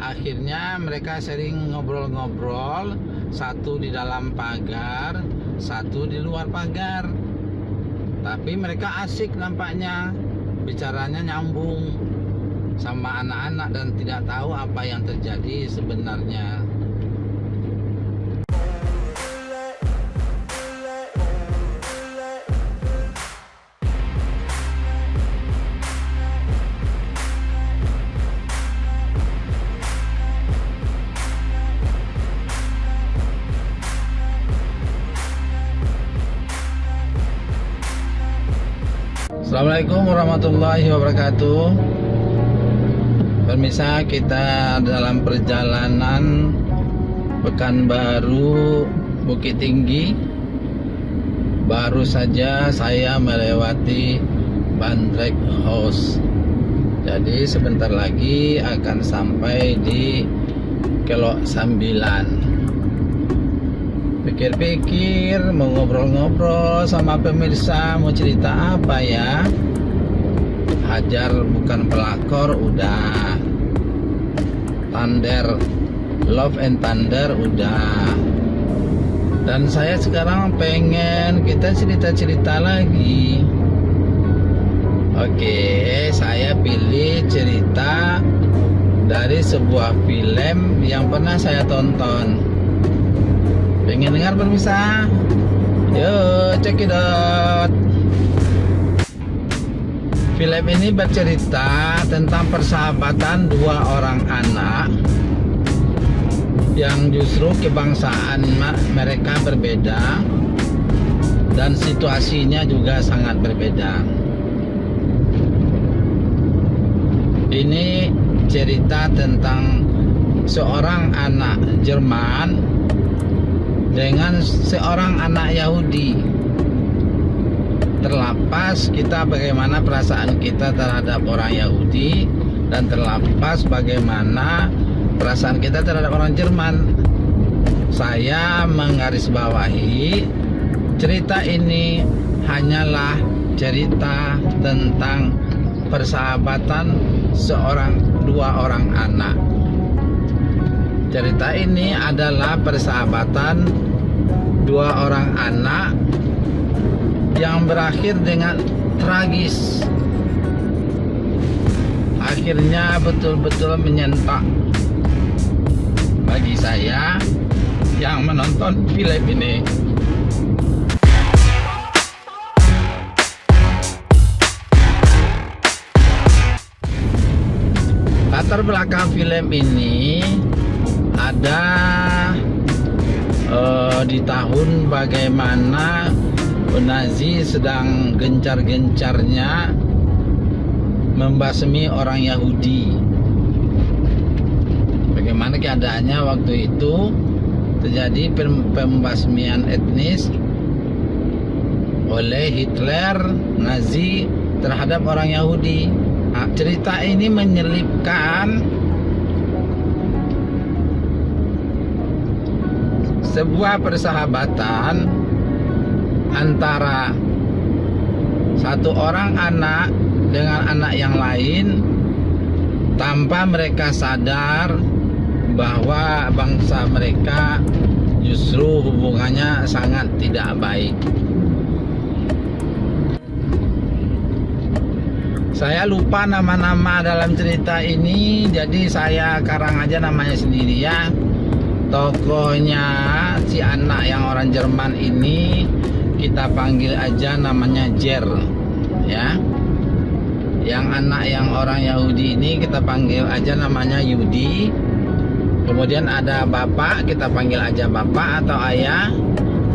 Akhirnya mereka sering ngobrol-ngobrol, satu di dalam pagar, satu di luar pagar. Tapi mereka asik nampaknya, bicaranya nyambung sama anak-anak dan tidak tahu apa yang terjadi sebenarnya. Assalamualaikum warahmatullahi wabarakatuh. Pemirsa, kita dalam perjalanan Pekanbaru Bukit Tinggi. Baru saja saya melewati Bandrek House. Jadi sebentar lagi akan sampai di Kelok 9. Pikir-pikir mau ngobrol-ngobrol sama pemirsa, mau cerita apa ya? Hajar bukan pelakor udah, Thunder, Love and Thunder udah, dan saya sekarang pengen kita cerita-cerita lagi. Oke, saya pilih cerita dari sebuah film yang pernah saya tonton. Pengen dengar pemirsa? Yuk, check it out. Film ini bercerita tentang persahabatan dua orang anak yang justru kebangsaan mereka berbeda dan situasinya juga sangat berbeda. Ini cerita tentang seorang anak Jerman dengan seorang anak Yahudi. Terlepas kita bagaimana perasaan kita terhadap orang Yahudi, dan terlepas bagaimana perasaan kita terhadap orang Jerman, saya menggarisbawahi cerita ini hanyalah cerita tentang persahabatan dua orang anak. Cerita ini adalah persahabatan dua orang anak yang berakhir dengan tragis. Akhirnya betul-betul menyentak bagi saya yang menonton film ini. Latar belakang film ini ada di tahun bagaimana Nazi sedang gencar-gencarnya membasmi orang Yahudi. Bagaimana keadaannya waktu itu terjadi pembasmian etnis oleh Hitler, Nazi terhadap orang Yahudi. Nah, cerita ini menyelipkan sebuah persahabatan antara satu orang anak dengan anak yang lain tanpa mereka sadar bahwa bangsa mereka justru hubungannya sangat tidak baik. Saya lupa nama-nama dalam cerita ini, jadi saya karang aja namanya sendiri ya. Tokohnya si anak yang orang Jerman ini kita panggil aja namanya Jer, ya. Yang anak yang orang Yahudi ini kita panggil aja namanya Yudi. Kemudian ada bapak, kita panggil aja bapak atau ayah.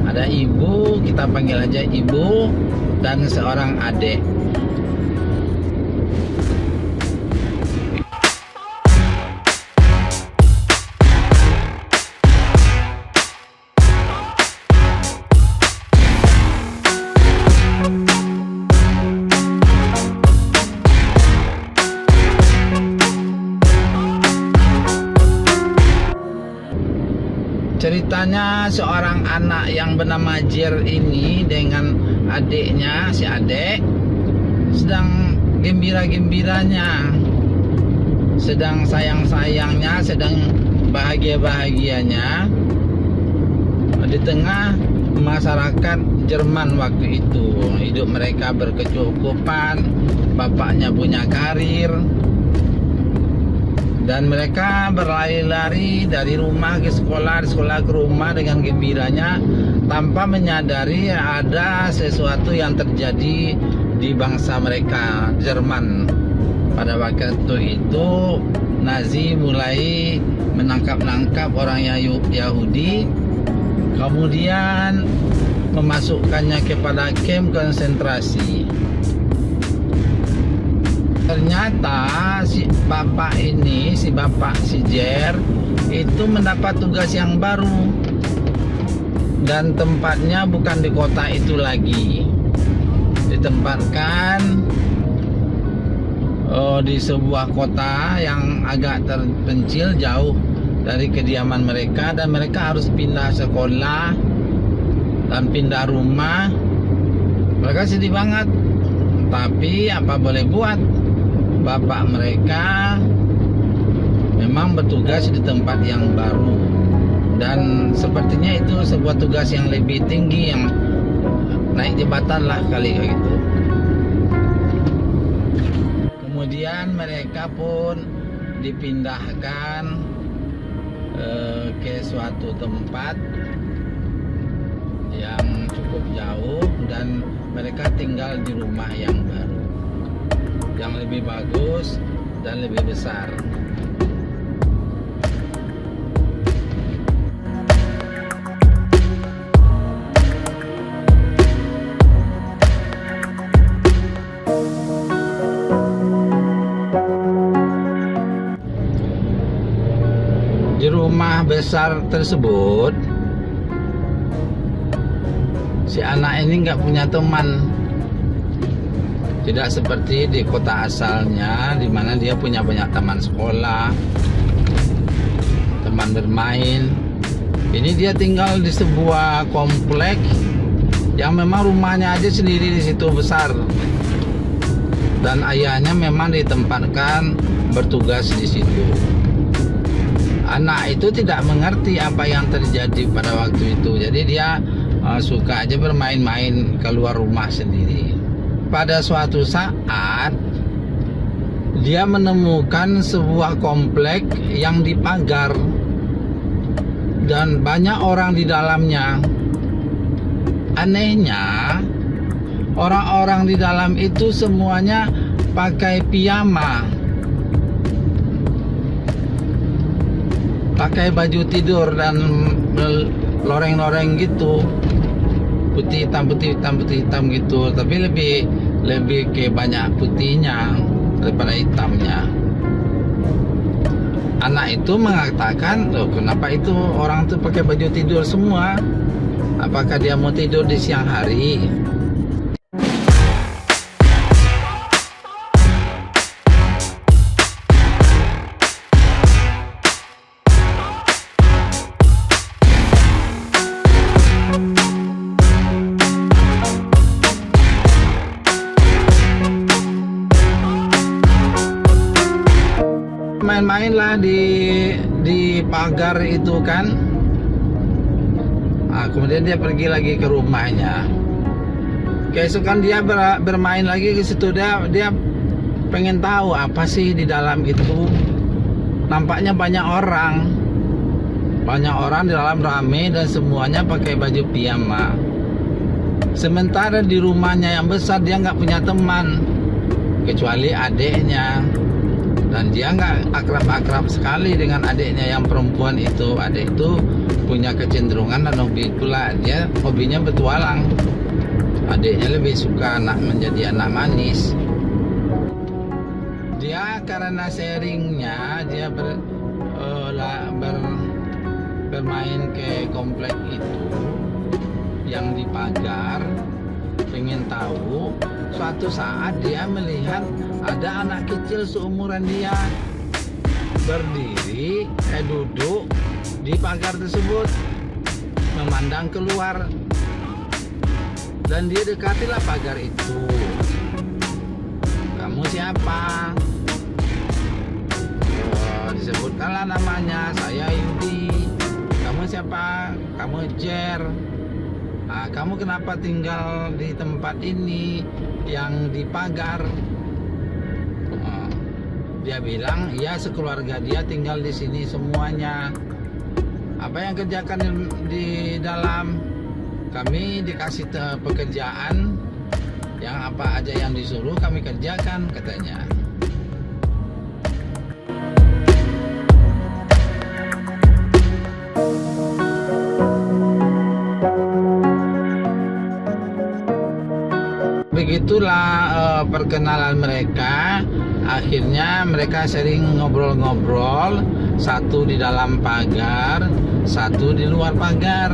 Ada ibu, kita panggil aja ibu, dan seorang adik. Ceritanya seorang anak yang bernama Jer ini dengan adiknya, si adik sedang gembira-gembiranya sedang sayang-sayangnya, sedang bahagia-bahagianya di tengah masyarakat Jerman waktu itu. Hidup mereka berkecukupan, bapaknya punya karir, dan mereka berlari-lari dari rumah ke sekolah, dari sekolah ke rumah dengan gembiranya, tanpa menyadari ada sesuatu yang terjadi di bangsa mereka, Jerman. Pada waktu itu Nazi mulai menangkap-nangkap orang Yahudi, kemudian memasukkannya kepada kamp konsentrasi. Ternyata si bapak Jer itu mendapat tugas yang baru, dan tempatnya bukan di kota itu lagi, ditempatkan di sebuah kota yang agak terpencil, jauh dari kediaman mereka, dan mereka harus pindah sekolah dan pindah rumah. Mereka sedih banget, tapi apa boleh buat, bapak mereka memang bertugas di tempat yang baru, dan sepertinya itu sebuah tugas yang lebih tinggi, yang naik jabatan lah kali gitu. Kemudian mereka pun dipindahkan ke suatu tempat yang cukup jauh, dan mereka tinggal di rumah yang baru, yang lebih bagus dan lebih besar. Di rumah besar tersebut, si anak ini nggak punya teman. Tidak seperti di kota asalnya, di mana dia punya banyak teman sekolah, teman bermain. Ini dia tinggal di sebuah komplek yang memang rumahnya aja sendiri di situ besar, dan ayahnya memang ditempatkan bertugas di situ. Anak itu tidak mengerti apa yang terjadi pada waktu itu, jadi dia suka aja bermain-main keluar rumah sendiri. Pada suatu saat dia menemukan sebuah komplek yang dipagar dan banyak orang di dalamnya. Anehnya, orang-orang di dalam itu semuanya pakai piyama, pakai baju tidur dan loreng-loreng gitu, putih hitam gitu, tapi lebih ke banyak putihnya daripada hitamnya. Anak itu mengatakan, loh, kenapa itu orang tuh pakai baju tidur semua? Apakah dia mau tidur di siang hari? Main-mainlah di pagar itu kan. Kemudian dia pergi lagi ke rumahnya. Keesokan dia bermain lagi ke situ. Dia pengen tahu apa sih di dalam itu. Nampaknya banyak orang di dalam, rame, dan semuanya pakai baju piyama. Sementara di rumahnya yang besar dia nggak punya teman kecuali adiknya. Dan dia nggak akrab-akrab sekali dengan adiknya yang perempuan itu. Adik itu punya kecenderungan dan hobi pula, dia hobinya bertualang. Adiknya lebih suka menjadi anak manis. Dia karena sharingnya, dia bermain ke komplek itu yang dipagar, pengen tahu. Suatu saat dia melihat ada anak kecil seumuran dia berdiri, duduk di pagar tersebut, memandang keluar, dan dia dekatilah pagar itu. Kamu siapa? Sebutkanlah namanya. Saya Yudi. Kamu siapa? Kamu Jer. Nah, kamu kenapa tinggal di tempat ini yang di pagar? Dia bilang, ya sekeluarga dia tinggal di sini semuanya. Apa yang kerjakan di dalam? Kami dikasih pekerjaan, yang apa aja yang disuruh kami kerjakan, katanya. Begitulah perkenalan mereka. Akhirnya mereka sering ngobrol-ngobrol, satu di dalam pagar, satu di luar pagar.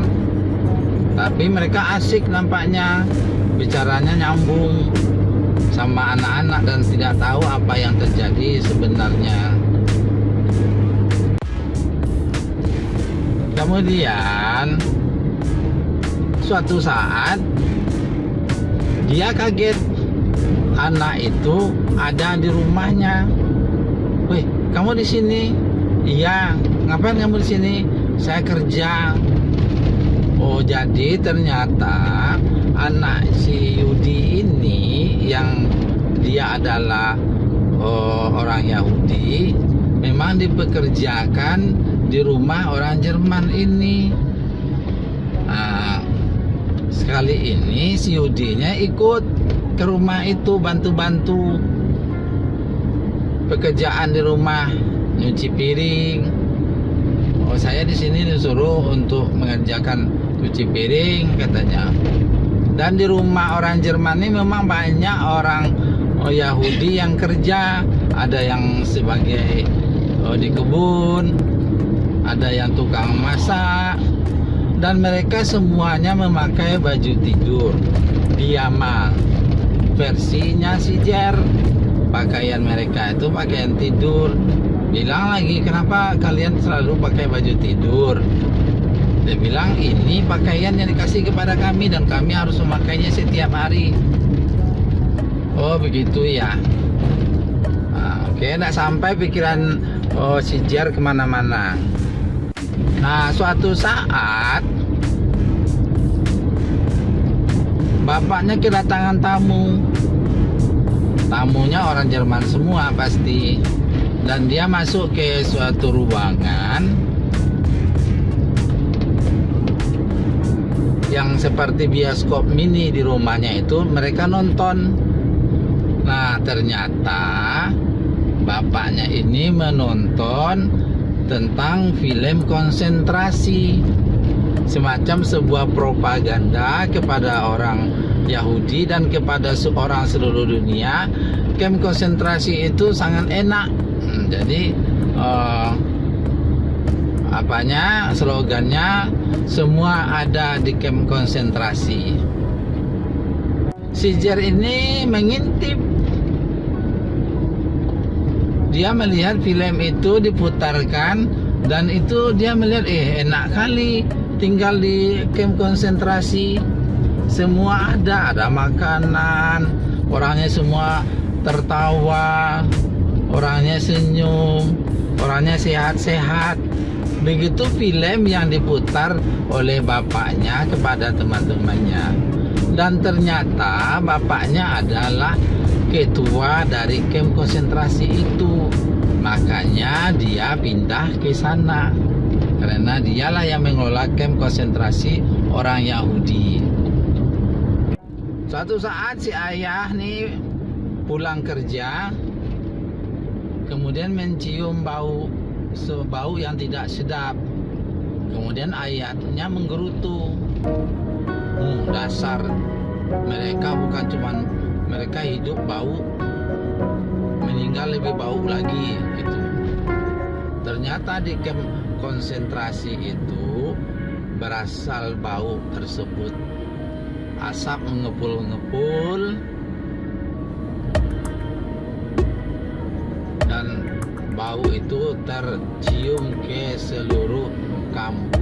Tapi mereka asik nampaknya, bicaranya nyambung sama anak-anak dan tidak tahu apa yang terjadi sebenarnya. Kemudian suatu saat dia kaget, anak itu ada di rumahnya. Wih, kamu di sini? Iya. Ngapain kamu di sini? Saya kerja. Oh, jadi ternyata anak si Yudi ini yang dia adalah orang Yahudi memang dipekerjakan di rumah orang Jerman ini. Nah, sekali ini si Yudinya ikut ke rumah itu, bantu-bantu pekerjaan di rumah, nyuci piring. Oh, saya di sini disuruh untuk mengerjakan cuci piring, katanya. Dan di rumah orang Jerman ini memang banyak orang Yahudi yang kerja. Ada yang sebagai di kebun, ada yang tukang masak, dan mereka semuanya memakai baju tidur piyama. Versinya si Jer, pakaian mereka itu pakaian tidur. Bilang lagi, kenapa kalian selalu pakai baju tidur? Dia bilang, ini pakaian yang dikasih kepada kami dan kami harus memakainya setiap hari. Oh, begitu ya. Nah, oke, tidak sampai pikiran si Jer kemana-mana. Nah, suatu saat bapaknya kedatangan tamu. Tamunya orang Jerman semua pasti. Dan dia masuk ke suatu ruangan yang seperti bioskop mini di rumahnya itu, mereka nonton. Nah, ternyata bapaknya ini menonton tentang film konsentrasi, semacam sebuah propaganda kepada orang Yahudi dan kepada orang seluruh dunia. Kamp konsentrasi itu sangat enak. Jadi slogannya semua ada di kamp konsentrasi. Si Jer ini mengintip. Dia melihat film itu diputarkan dan itu dia melihat enak kali tinggal di kamp konsentrasi. Semua ada makanan, orangnya semua tertawa, orangnya senyum, orangnya sehat-sehat. Begitu film yang diputar oleh bapaknya kepada teman-temannya. Dan ternyata bapaknya adalah ketua dari kamp konsentrasi itu. Makanya dia pindah ke sana, karena dialah yang mengelola kamp konsentrasi orang Yahudi. Suatu saat si ayah nih pulang kerja, kemudian mencium bau yang tidak sedap. Kemudian ayahnya menggerutu. Dasar mereka bukan cuman mereka hidup bau, meninggal lebih bau lagi gitu. Ternyata di kamp konsentrasi itu berasal bau tersebut. Asap mengepul-ngepul dan bau itu tercium ke seluruh kampung.